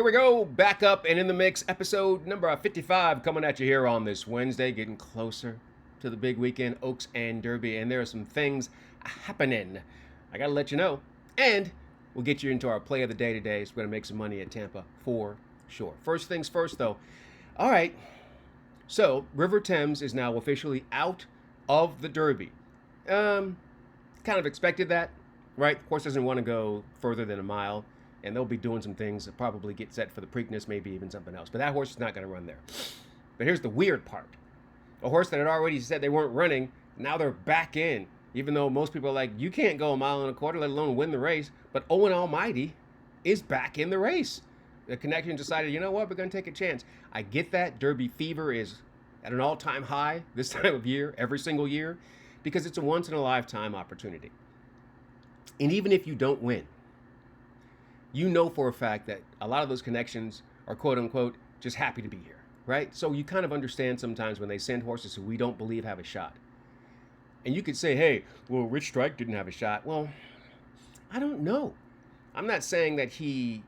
Here we go, back up and in the mix, episode number 55 coming at you here on this Wednesday, getting closer to the big weekend, Oaks and Derby, and there are some things happening. I gotta let you know, and we'll get you into our play of the day today, so we're gonna make some money at Tampa for sure. First things first, though. All right, so River Thames is now officially out of the Derby. Kind of expected that, right? The horse doesn't want to go further than a mile, and they'll be doing some things that probably get set for the Preakness, maybe even something else. But that horse is not going to run there. But here's the weird part. A horse that had already said they weren't running, now they're back in. Even though most people are like, you can't go a mile and a quarter, let alone win the race. But Owen Almighty is back in the race. The connection decided, you know what, we're going to take a chance. I get that. Derby fever is at an all-time high this time of year, every single year, because it's a once-in-a-lifetime opportunity. And even if you don't win, you know for a fact that a lot of those connections are quote unquote just happy to be here, right? So you kind of understand sometimes when they send horses who we don't believe have a shot. And you could say, hey, well, Rich Strike didn't have a shot. Well, I don't know. I'm not saying that you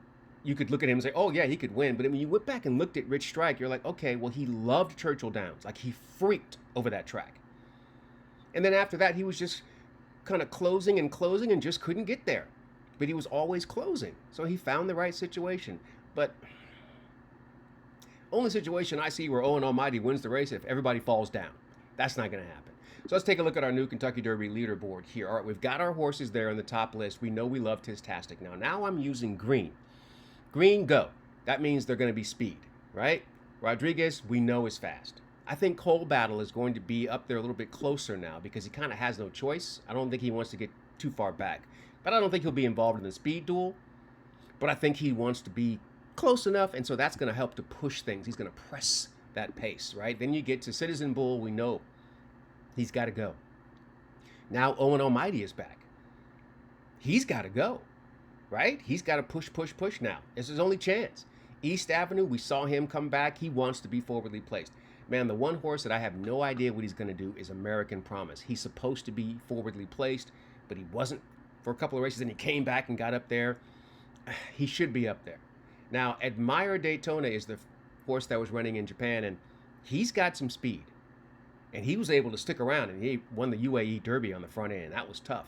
could look at him and say, oh yeah, he could win. But when you went back and looked at Rich Strike, you're like, okay, well, he loved Churchill Downs. Like he freaked over that track. And then after that, he was just kind of closing and just couldn't get there. But he was always closing. So he found the right situation. But only situation I see where Owen Almighty wins the race if everybody falls down. That's not going to happen. So let's take a look at our new Kentucky Derby leaderboard here. All right, we've got our horses there in the top list. We know we love Tistastic. Now I'm using green. Green, go. That means they're going to be speed, right? Rodriguez, we know is fast. I think Cole Battle is going to be up there a little bit closer now because he kind of has no choice. I don't think he wants to get too far back. But I don't think he'll be involved in the speed duel. But I think he wants to be close enough, and so that's going to help to push things. He's going to press that pace, right? Then you get to Citizen Bull. We know he's got to go. Now Owen Almighty is back. He's got to go, right? He's got to push now. It's his only chance. East Avenue, we saw him come back. He wants to be forwardly placed. Man, the one horse that I have no idea what he's going to do is American Promise. He's supposed to be forwardly placed, but he wasn't for a couple of races, and he came back and got up there. He should be up there. Now, Admire Daytona is the horse that was running in Japan, and he's got some speed. And he was able to stick around, and he won the UAE Derby on the front end. That was tough.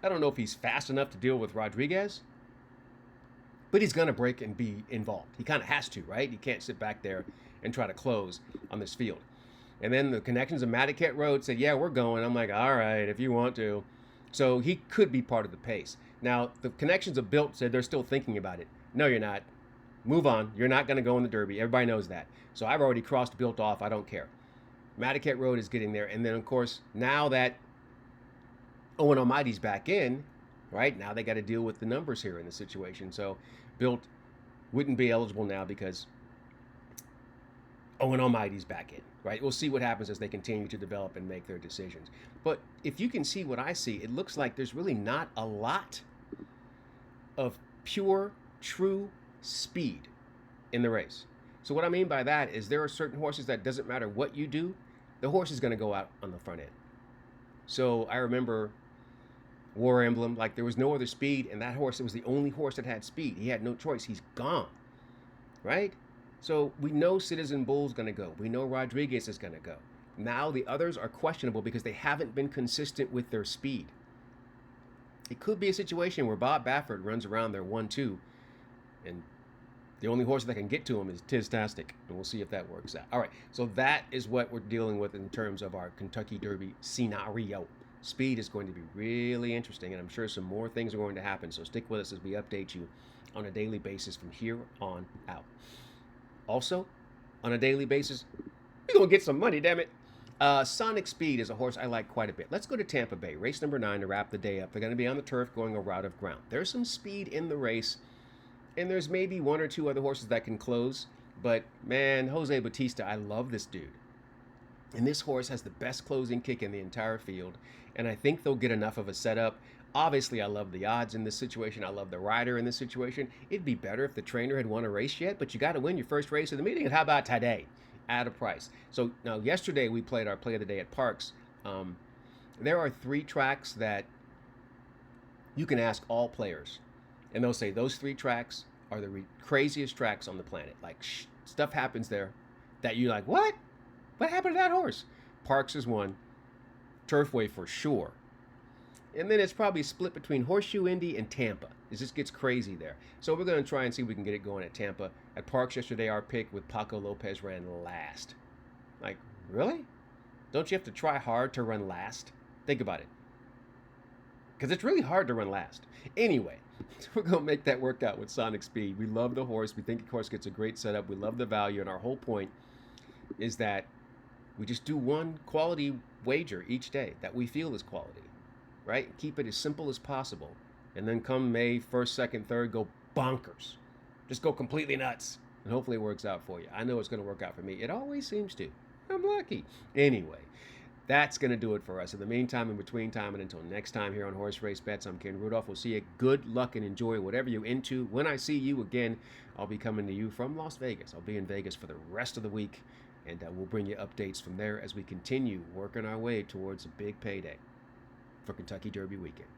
I don't know if he's fast enough to deal with Rodriguez, but he's going to break and be involved. He kind of has to, right? He can't sit back there and try to close on this field. And then the connections of Madaket Road said, yeah, we're going. I'm like, all right, if you want to. So he could be part of the pace. Now, the connections of Built said they're still thinking about it. No, you're not. Move on. You're not going to go in the Derby. Everybody knows that. So I've already crossed Built off. I don't care. Madaket Road is getting there. And then, of course, now that Owen Almighty's back in, right, now they got to deal with the numbers here in the situation. So Built wouldn't be eligible now because Owen Almighty's back in, right? We'll see what happens as they continue to develop and make their decisions. But if you can see what I see, it looks like there's really not a lot of pure, true speed in the race. So what I mean by that is there are certain horses that doesn't matter what you do, the horse is going to go out on the front end. So I remember War Emblem, like there was no other speed, and that horse, it was the only horse that had speed. He had no choice. He's gone, right? So we know Citizen Bull's going to go. We know Rodriguez is going to go. Now the others are questionable because they haven't been consistent with their speed. It could be a situation where Bob Baffert runs around their 1-2, and the only horse that can get to him is Tistastic, and we'll see if that works out. All right, so that is what we're dealing with in terms of our Kentucky Derby scenario. Speed is going to be really interesting, and I'm sure some more things are going to happen, so stick with us as we update you on a daily basis from here on out. Also, on a daily basis, we're going to get some money, damn it. Sonic Speed is a horse I like quite a bit. Let's go to Tampa Bay, race number 9 to wrap the day up. They're going to be on the turf going a route of ground. There's some speed in the race, and there's maybe one or two other horses that can close. But, man, Jose Bautista, I love this dude. And this horse has the best closing kick in the entire field, and I think they'll get enough of a setup. Obviously, I love the odds in this situation. I love the rider in this situation. It'd be better if the trainer had won a race yet, but you got to win your first race of the meeting. And how about today? At a price. So now yesterday we played our play of the day at Parks. There are 3 tracks that you can ask all players, and they'll say those 3 tracks are the craziest tracks on the planet. Like, stuff happens there that you're like, what? What happened to that horse? Parks is one. Turfway for sure. And then it's probably split between Horseshoe Indy and Tampa. It just gets crazy there. So we're going to try and see if we can get it going at Tampa. At Parks yesterday, our pick with Paco Lopez ran last. Like, really? Don't you have to try hard to run last? Think about it. Because it's really hard to run last. Anyway, we're going to make that work out with Sonic Speed. We love the horse. We think the horse gets a great setup. We love the value. And our whole point is that we just do one quality wager each day that we feel is quality, right? Keep it as simple as possible. And then come May 1st, 2nd, 3rd, go bonkers. Just go completely nuts. And hopefully it works out for you. I know it's going to work out for me. It always seems to. I'm lucky. Anyway, that's going to do it for us. In the meantime, in between time, and until next time here on Horse Race Bets, I'm Ken Rudulph. We'll see you. Good luck and enjoy whatever you're into. When I see you again, I'll be coming to you from Las Vegas. I'll be in Vegas for the rest of the week. And we'll bring you updates from there as we continue working our way towards a big payday for Kentucky Derby weekend.